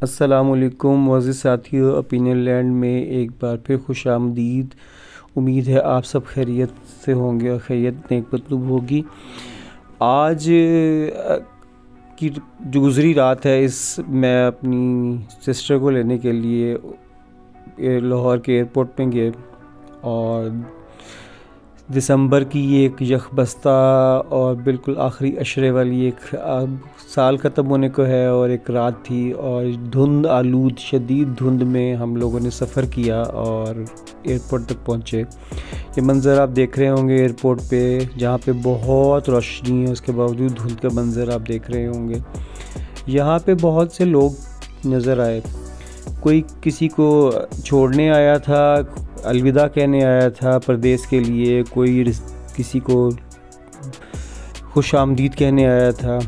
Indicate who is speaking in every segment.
Speaker 1: السلام علیکم معزز ساتھیو، اوپینین لینڈ میں ایک بار پھر خوش آمدید۔ امید ہے آپ سب خیریت سے ہوں گے اور خیریت نیک مطلوب ہوگی۔ آج کی جو گزری رات ہے، میں اپنی سسٹر کو لینے کے لیے لاہور کے ایئرپورٹ پہ گئے، اور دسمبر کی ایک یخ بستہ اور بالکل آخری عشرے والی ایک سال ختم ہونے کو ہے اور ایک رات تھی، اور دھند آلود شدید دھند میں ہم لوگوں نے سفر کیا اور ایئرپورٹ تک پہنچے۔ یہ منظر آپ دیکھ رہے ہوں گے ایئرپورٹ پہ، جہاں پہ بہت روشنی ہے، اس کے باوجود دھند کا منظر آپ دیکھ رہے ہوں گے۔ یہاں پہ بہت سے لوگ نظر آئے، کوئی کسی کو چھوڑنے آیا تھا، الوداع کہنے آیا تھا پردیس کے لیے، کوئی کسی کو خوش آمدید کہنے آیا تھا۔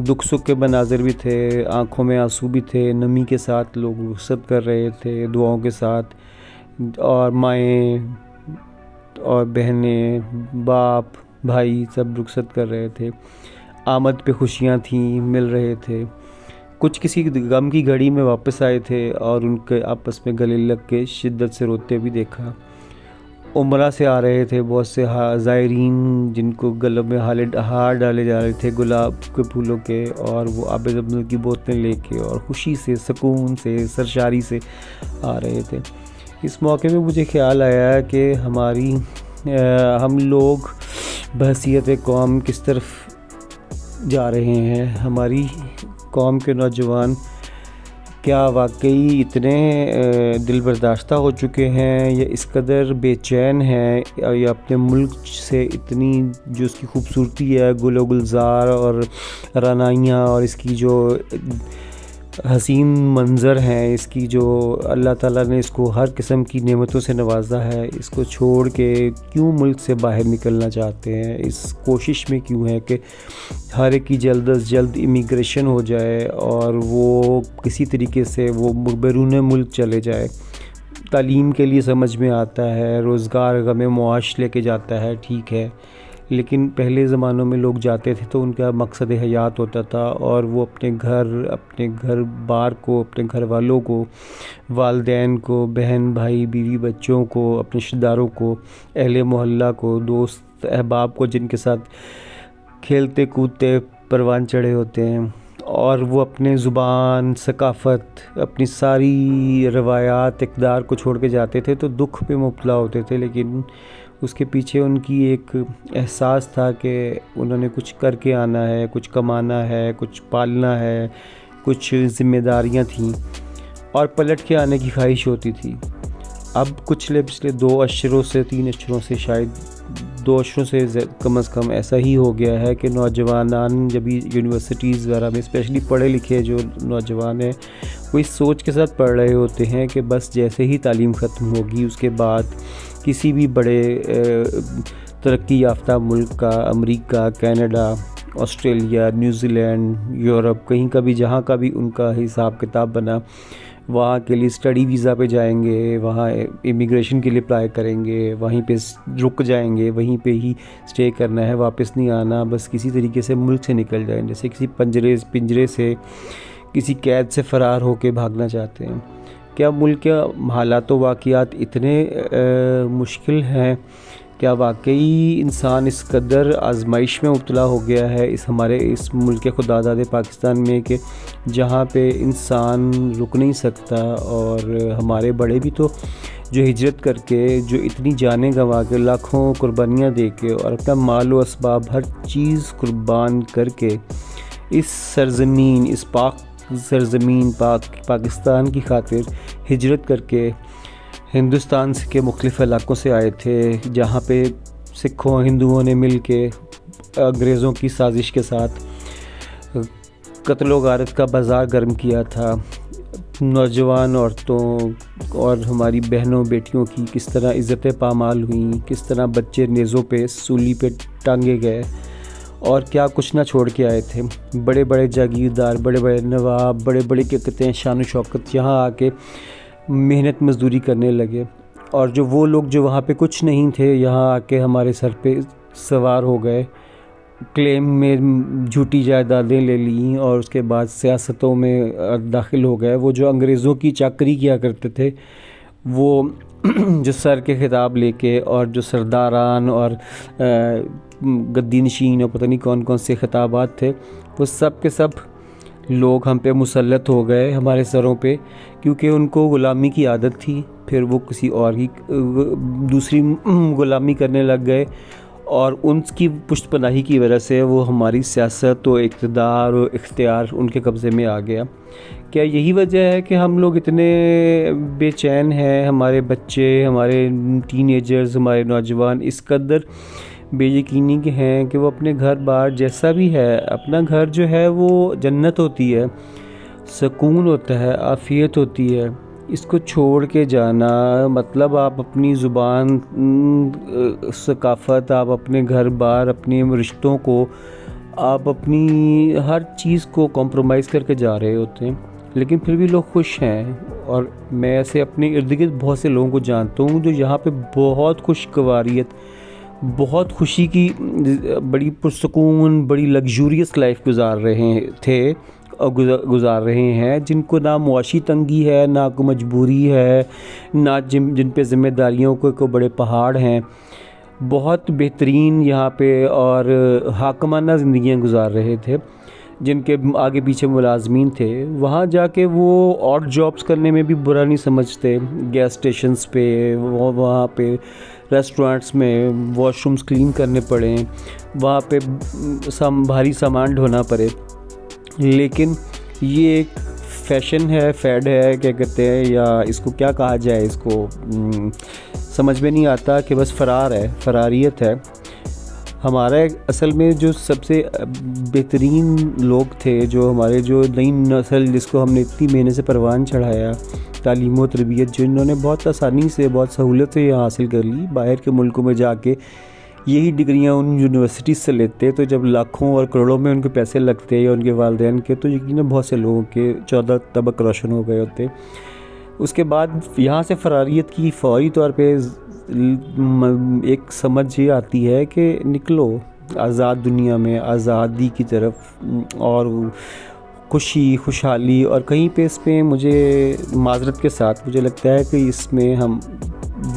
Speaker 1: دکھ سکھ کے مناظر بھی تھے، آنکھوں میں آنسو بھی تھے، نمی کے ساتھ لوگ رخصت کر رہے تھے دعاؤں کے ساتھ، اور مائیں اور بہنیں، باپ، بھائی سب رخصت کر رہے تھے۔ آمد پہ خوشیاں تھیں، مل رہے تھے۔ کچھ کسی غم کی گھڑی میں واپس آئے تھے اور ان کے آپس میں گلے لگ کے شدت سے روتے بھی دیکھا۔ عمرہ سے آ رہے تھے بہت سے زائرین، جن کو گلوں میں ہار ڈالے جا رہے تھے گلاب کے پھولوں کے، اور وہ آب زمزم کی بوتلیں لے کے اور خوشی سے، سکون سے، سرشاری سے آ رہے تھے۔ اس موقع میں مجھے خیال آیا کہ ہم لوگ بحیثیت قوم کس طرف جا رہے ہیں۔ ہماری قوم کے نوجوان کیا واقعی اتنے دل برداشتہ ہو چکے ہیں، یا اس قدر بے چین ہیں، یا اپنے ملک سے اتنی جو اس کی خوبصورتی ہے، گل و گلزار اور رعنائیاں، اور اس کی جو حسین منظر ہیں، اس کی جو اللہ تعالیٰ نے اس کو ہر قسم کی نعمتوں سے نوازا ہے، اس کو چھوڑ کے کیوں ملک سے باہر نکلنا چاہتے ہیں؟ اس کوشش میں کیوں ہے کہ ہر ایک کی جلد از جلد امیگریشن ہو جائے اور وہ کسی طریقے سے وہ بیرون ملک چلے جائے؟ تعلیم کے لیے سمجھ میں آتا ہے، روزگار غم معاش لے کے جاتا ہے، ٹھیک ہے، لیکن پہلے زمانوں میں لوگ جاتے تھے تو ان کا مقصد حیات ہوتا تھا، اور وہ اپنے گھر بار کو، اپنے گھر والوں کو، والدین کو، بہن بھائی بیوی بچوں کو، اپنے رشتہ داروں کو، اہل محلہ کو، دوست احباب کو، جن کے ساتھ کھیلتے کودتے پروان چڑھے ہوتے ہیں، اور وہ اپنے زبان، ثقافت، اپنی ساری روایات، اقدار کو چھوڑ کے جاتے تھے تو دکھ پہ مبتلا ہوتے تھے، لیکن اس کے پیچھے ان کی ایک احساس تھا کہ انہوں نے کچھ کر کے آنا ہے، کچھ کمانا ہے، کچھ پالنا ہے، کچھ ذمہ داریاں تھیں، اور پلٹ کے آنے کی خواہش ہوتی تھی۔ اب پچھلے 2 عشروں سے 3 عشروں سے، شاید 2 عشروں سے کم از کم ایسا ہی ہو گیا ہے کہ نوجوان جب یونیورسٹیز وغیرہ میں، اسپیشلی پڑھے لکھے جو نوجوان ہیں، وہ اس سوچ کے ساتھ پڑھ رہے ہوتے ہیں کہ بس جیسے ہی تعلیم ختم ہوگی، اس کے بعد کسی بھی بڑے ترقی یافتہ ملک کا، امریکہ، Canada, Australia, New Zealand, Europe, کہیں کا بھی، جہاں کا بھی ان کا حساب کتاب بنا، وہاں کے لیے اسٹڈی ویزا پہ جائیں گے، وہاں امیگریشن کے لیے اپلائی کریں گے، وہیں پہ رک جائیں گے، وہیں پہ ہی اسٹے کرنا ہے، واپس نہیں آنا، بس کسی طریقے سے ملک سے نکل جائیں، جیسے کسی پنجرے سے، کسی قید سے فرار ہو کے بھاگنا چاہتے ہیں۔ کیا ملک کے حالات و واقعات اتنے مشکل ہیں؟ کیا واقعی انسان اس قدر آزمائش میں مبتلا ہو گیا ہے ہمارے اس ملک خدا داد پاکستان میں، کہ جہاں پہ انسان رک نہیں سکتا؟ اور ہمارے بڑے بھی تو جو ہجرت کر کے، جو اتنی جانیں گنوا کے، لاکھوں قربانیاں دے کے، اور اپنا مال و اسباب ہر چیز قربان کر کے اس سرزمین، اس سرزمین پاکستان کی خاطر ہجرت کر کے ہندوستان کے مختلف علاقوں سے آئے تھے، جہاں پہ سکھوں ہندوؤں نے مل کے انگریزوں کی سازش کے ساتھ قتل و غارت کا بازار گرم کیا تھا، نوجوان عورتوں اور ہماری بہنوں بیٹیوں کی کس طرح عزتیں پامال ہوئیں، کس طرح بچے نیزوں پہ، سولی پہ ٹانگے گئے، اور کیا کچھ نہ چھوڑ کے آئے تھے۔ بڑے بڑے جاگیردار، بڑے بڑے نواب، بڑے بڑے کہتے ہیں شان و شوکت، یہاں آ کے محنت مزدوری کرنے لگے، اور وہ لوگ جو وہاں پہ کچھ نہیں تھے، یہاں آ کے ہمارے سر پہ سوار ہو گئے، کلیم میں جھوٹی جائیدادیں لے لیں اور اس کے بعد سیاستوں میں داخل ہو گئے. وہ جو انگریزوں کی چاکری کیا کرتے تھے وہ جو سر کے خطاب لے کے اور جو سرداران اور گدی نشین اور پتہ نہیں کون کون سے خطابات تھے وہ سب کے سب لوگ ہم پہ مسلط ہو گئے ہمارے سروں پہ, کیونکہ ان کو غلامی کی عادت تھی. پھر وہ کسی اور کی دوسری غلامی کرنے لگ گئے اور ان کی پشت پناہی کی وجہ سے وہ ہماری سیاست و اقتدار و اختیار ان کے قبضے میں آ گیا. کیا یہی وجہ ہے کہ ہم لوگ اتنے بے چین ہیں, ہمارے بچے, ہمارے ٹین ایجرز, ہمارے نوجوان اس قدر بے یقینی کے ہیں کہ وہ اپنے گھر بار جیسا بھی ہے, اپنا گھر جو ہے وہ جنت ہوتی ہے, سکون ہوتا ہے, عافیت ہوتی ہے, اس کو چھوڑ کے جانا مطلب آپ اپنی زبان, ثقافت, آپ اپنے گھر بار, اپنے رشتوں کو, آپ اپنی ہر چیز کو کمپرومائز کر کے جا رہے ہوتے ہیں, لیکن پھر بھی لوگ خوش ہیں. اور میں ایسے اپنے ارد گرد بہت سے لوگوں کو جانتا ہوں جو یہاں پہ بہت خوشگواریت, بہت خوشی کی, بڑی پرسکون, بڑی لگژوریس لائف گزار رہے تھے اور گزار رہے ہیں, جن کو نہ معاشی تنگی ہے, نہ کوئی مجبوری ہے, نہ جن پہ ذمہ داریوں کو بڑے پہاڑ ہیں. بہت بہترین یہاں پہ اور حاکمانہ زندگیاں گزار رہے تھے. جن کے آگے پیچھے ملازمین تھے وہاں جا کے وہ آڈ جابس کرنے میں بھی برا نہیں سمجھتے. گیس اسٹیشنز پہ, وہاں پہ ریسٹورانٹس میں واش رومز کلین کرنے پڑیں, وہاں پہ بھاری سامان ڈھونا پڑے. لیکن یہ ایک فیشن ہے, فیڈ ہے, کیا کہتے ہیں, یا اس کو کیا کہا جائے, اس کو سمجھ میں نہیں آتا کہ بس فرار ہے, فراریت ہے. ہمارا اصل میں جو سب سے بہترین لوگ تھے, جو ہمارے جو نئی نسل جس کو ہم نے اتنی محنت سے پروان چڑھایا, تعلیم و تربیت, جو انہوں نے بہت آسانی سے, بہت سہولت سے یہاں حاصل کر لی, باہر کے ملکوں میں جا کے یہی ڈگریاں ان یونیورسٹیز سے لیتے, تو جب لاکھوں اور کروڑوں میں ان کے پیسے لگتے یا ان کے والدین کے, تو یقیناً بہت سے لوگوں کے 14 طبق روشن ہو گئے ہوتے. اس کے بعد یہاں سے فراریت کی فوری طور پہ ایک سمجھ یہ آتی ہے کہ نکلو آزاد دنیا میں, آزادی کی طرف, اور خوشی, خوشحالی. اور کہیں پہ اس میں مجھے معذرت کے ساتھ مجھے لگتا ہے کہ اس میں ہم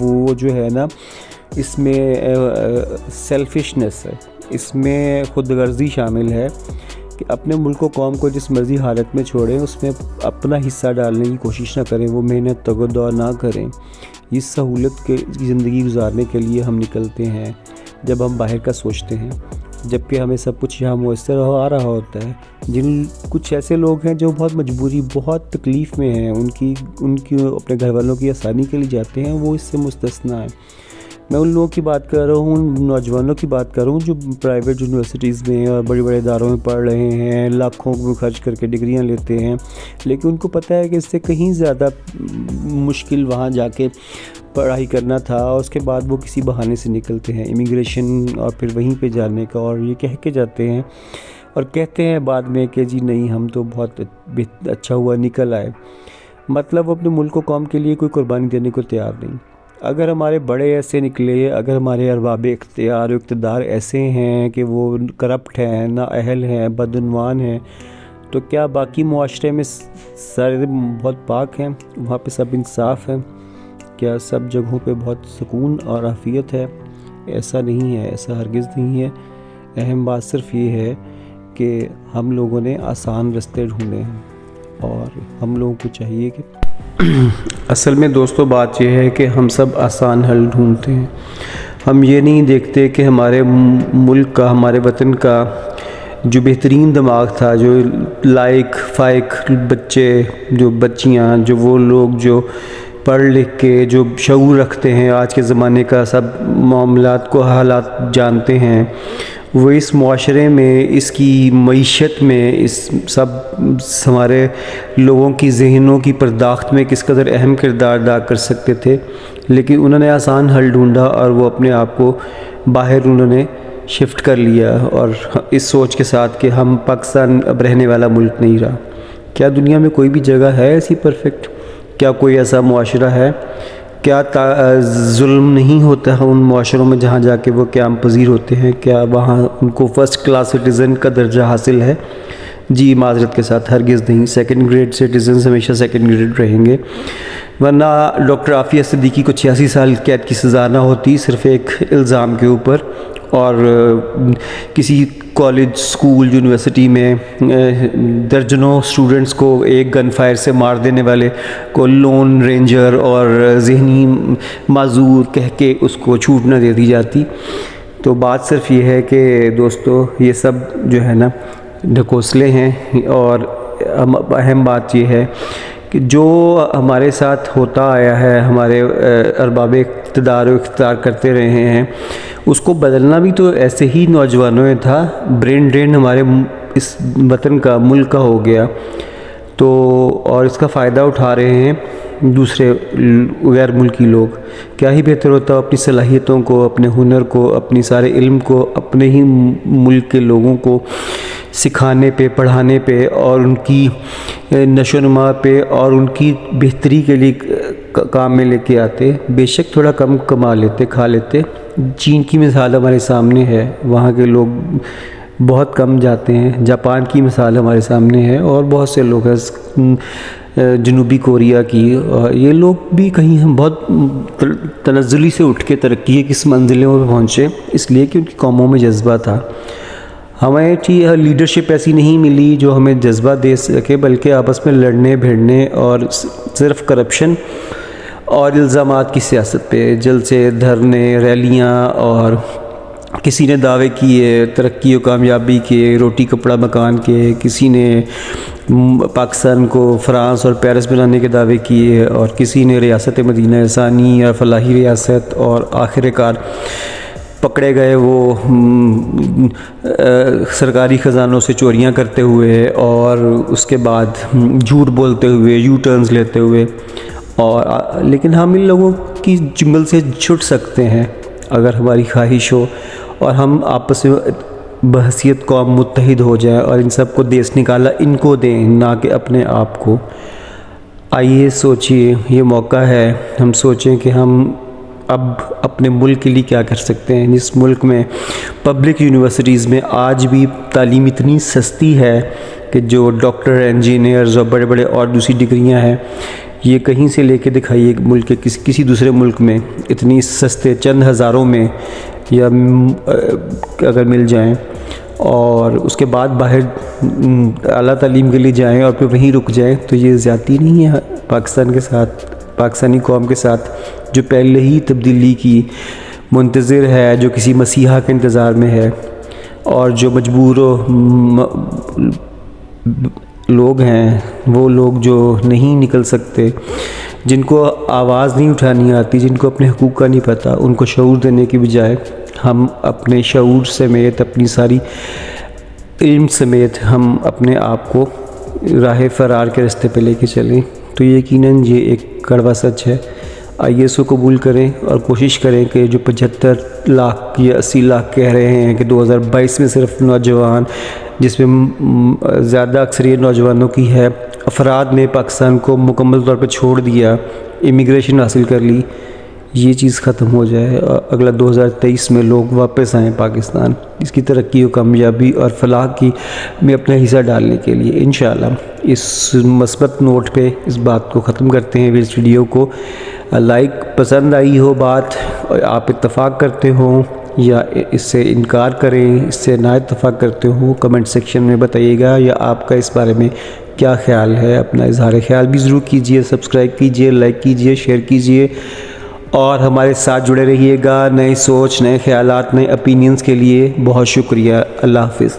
Speaker 1: وہ جو ہے نا, اس میں سیلفشنس ہے, اس میں خود غرضی شامل ہے کہ اپنے ملک و قوم کو جس مرضی حالت میں چھوڑیں, اس میں اپنا حصہ ڈالنے کی کوشش نہ کریں, وہ محنت تگ و دو نہ کریں. اس سہولت کی زندگی گزارنے کے لیے ہم نکلتے ہیں جب ہم باہر کا سوچتے ہیں, جبکہ ہمیں سب کچھ یہاں میسر آ رہا ہوتا ہے. کچھ ایسے لوگ ہیں جو بہت مجبوری, بہت تکلیف میں ہیں, ان کی اپنے گھر والوں کی آسانی کے لیے جاتے ہیں, وہ اس سے مستثنیٰ ہیں. میں ان لوگوں کی بات کر رہا ہوں, نوجوانوں کی بات کر رہا ہوں جو پرائیویٹ یونیورسٹیز میں اور بڑے بڑے اداروں میں پڑھ رہے ہیں, لاکھوں کو خرچ کر کے ڈگریاں لیتے ہیں, لیکن ان کو پتہ ہے کہ اس سے کہیں زیادہ مشکل وہاں جا کے پڑھائی کرنا تھا, اور اس کے بعد وہ کسی بہانے سے نکلتے ہیں امیگریشن اور پھر وہیں پہ جانے کا, اور یہ کہہ کے جاتے ہیں اور کہتے ہیں بعد میں کہ جی نہیں ہم تو بہت اچھا ہوا نکل آئے. مطلب وہ اپنے ملک و قوم کے لیے کوئی قربانی دینے کو تیار نہیں. اگر ہمارے بڑے ایسے نکلے, اگر ہمارے ارباب اختیار و اقتدار ایسے ہیں کہ وہ کرپٹ ہیں, نااہل ہیں, بدعنوان ہیں, تو کیا باقی معاشرے میں سارے بہت پاک ہیں, وہاں پہ سب انصاف ہیں, کیا سب جگہوں پہ بہت سکون اور عافیت ہے؟ ایسا نہیں ہے, ایسا ہرگز نہیں ہے. اہم بات صرف یہ ہے کہ ہم لوگوں نے آسان رستے ڈھونڈے ہیں, اور ہم لوگوں کو چاہیے کہ اصل میں دوستو بات یہ ہے کہ ہم سب آسان حل ڈھونڈتے ہیں. ہم یہ نہیں دیکھتے کہ ہمارے ملک کا, ہمارے وطن کا جو بہترین دماغ تھا, جو لائق فائق بچے, جو بچیاں, جو وہ لوگ جو پڑھ لکھ کے جو شعور رکھتے ہیں, آج کے زمانے کا سب معاملات کو حالات جانتے ہیں, وہ اس معاشرے میں, اس کی معیشت میں, اس سب ہمارے لوگوں کی ذہنوں کی پرداخت میں کس قدر اہم کردار ادا کر سکتے تھے. لیکن انہوں نے آسان حل ڈھونڈا اور وہ اپنے آپ کو باہر انہوں نے شفٹ کر لیا, اور اس سوچ کے ساتھ کہ ہم پاکستان اب رہنے والا ملک نہیں رہا. کیا دنیا میں کوئی بھی جگہ ہے ایسی پرفیکٹ؟ کیا کوئی ایسا معاشرہ ہے کیا ظلم نہیں ہوتا ہے ان معاشروں میں جہاں جا کے وہ قیام پذیر ہوتے ہیں؟ کیا وہاں ان کو فرسٹ کلاس سٹیزن کا درجہ حاصل ہے؟ جی معذرت کے ساتھ ہرگز نہیں، سیکنڈ گریڈ سٹیزنز ہمیشہ سیکنڈ گریڈ رہیں گے، ورنہ ڈاکٹر عافیہ صدیقی کو 86 سال قید کی سزا نہ ہوتی صرف ایک الزام کے اوپر، اور کسی کالج، اسکول، یونیورسٹی میں درجنوں اسٹوڈنٹس کو ایک گن فائر سے مار دینے والے کو لون رینجر اور ذہنی معذور کہہ کے اس کو چھوٹ نہ دے دی جاتی۔ تو بات صرف یہ ہے کہ دوستو یہ سب جو ہے نا ڈھکوسلے ہیں، اور اہم بات یہ ہے کہ جو ہمارے ساتھ ہوتا آیا ہے، ہمارے ارباب اقتدار و اختیار کرتے رہے ہیں، اس کو بدلنا بھی تو ایسے ہی نوجوانوں میں تھا۔ برین ڈرین ہمارے اس وطن کا، ملک کا ہو گیا، تو اور اس کا فائدہ اٹھا رہے ہیں دوسرے غیر ملکی لوگ۔ کیا ہی بہتر ہوتا اپنی صلاحیتوں کو، اپنے ہنر کو، اپنی سارے علم کو اپنے ہی ملک کے لوگوں کو سکھانے پہ، پڑھانے پہ، اور ان کی نشو و نما پہ اور ان کی بہتری کے لیے کام میں لے کے آتے۔ بے شک تھوڑا کم کما لیتے، کھا لیتے۔ چین کی مثال ہمارے سامنے ہے، وہاں کے لوگ بہت کم جاتے ہیں۔ جاپان کی مثال ہمارے سامنے ہے، اور بہت سے لوگ ہیں، جنوبی کوریا کی، اور یہ لوگ بھی کہیں ہم بہت تنزلی سے اٹھ کے ترقی کس منزلوں پہ پہنچے، اس لیے کہ ان کی قوموں میں جذبہ تھا۔ ہمیں لیڈرشپ ایسی نہیں ملی جو ہمیں جذبہ دے سکے، بلکہ آپس میں لڑنے بھیڑنے اور صرف کرپشن اور الزامات کی سیاست پہ جلسے، دھرنے، ریلیاں، اور کسی نے دعوے کیے ترقی و کامیابی کے، روٹی کپڑا مکان کے، کسی نے پاکستان کو فرانس اور پیرس بنانے کے دعوے کیے، اور کسی نے ریاست مدینہ ثانی یا فلاحی ریاست، اور آخر کار پکڑے گئے وہ سرکاری خزانوں سے چوریاں کرتے ہوئے، اور اس کے بعد جھوٹ بولتے ہوئے، یو ٹرنز لیتے ہوئے۔ اور لیکن ہم ان لوگوں کی جنگل سے چھٹ سکتے ہیں اگر ہماری خواہش ہو، اور ہم آپس میں بحیثیت قوم متحد ہو جائیں، اور ان سب کو دیس نکالا ان کو دیں، نہ کہ اپنے آپ کو۔ آئیے سوچئے، یہ موقع ہے، ہم سوچیں کہ ہم اب اپنے ملک کے لیے کیا کر سکتے ہیں۔ جس ملک میں پبلک یونیورسٹیز میں آج بھی تعلیم اتنی سستی ہے کہ جو ڈاکٹر، انجینئرز اور بڑے بڑے اور دوسری ڈگریاں ہیں، یہ کہیں سے لے کے دکھائیے ملک کے کسی دوسرے ملک میں اتنی سستے چند ہزاروں میں یا اگر مل جائیں، اور اس کے بعد باہر اعلیٰ تعلیم کے لیے جائیں اور پھر وہیں رک جائیں، تو یہ زیادتی نہیں ہے پاکستان کے ساتھ، پاکستانی قوم کے ساتھ، جو پہلے ہی تبدیلی کی منتظر ہے، جو کسی مسیحا کے انتظار میں ہے، اور جو مجبور لوگ ہیں، وہ لوگ جو نہیں نکل سکتے، جن کو آواز نہیں اٹھانی آتی، جن کو اپنے حقوق کا نہیں پتہ، ان کو شعور دینے کی بجائے ہم اپنے شعور سمیت، اپنی ساری علم سمیت ہم اپنے آپ کو راہ فرار کے راستے پہ لے کے چلیں، تو یقیناً یہ ایک کڑوا سچ ہے۔ آئیے اس کو قبول کریں اور کوشش کریں کہ جو 75 لاکھ یا 80 لاکھ کہہ رہے ہیں کہ 2022 میں صرف نوجوان، جس میں زیادہ اکثریت نوجوانوں کی ہے، افراد نے پاکستان کو مکمل طور پہ چھوڑ دیا، امیگریشن حاصل کر لی، یہ چیز ختم ہو جائے، اور اگلا 2023 میں لوگ واپس آئیں پاکستان، اس کی ترقی و کامیابی اور فلاح کی میں اپنا حصہ ڈالنے کے لیے۔ انشاءاللہ اس مثبت نوٹ پہ اس بات کو ختم کرتے ہیں۔ اس ویڈیو کو لائک پسند آئی ہو بات، اور آپ اتفاق کرتے ہوں یا اس سے انکار کریں، اس سے نا اتفاق کرتے ہوں، کمنٹ سیکشن میں بتائیے گا، یا آپ کا اس بارے میں کیا خیال ہے، اپنا اظہار خیال بھی ضرور کیجئے، سبسکرائب کیجئے، لائک کیجئے، شیئر کیجئے، اور ہمارے ساتھ جڑے رہیے گا نئے سوچ، نئے خیالات، نئے اپینینز کے لیے۔ بہت شکریہ، اللہ حافظ۔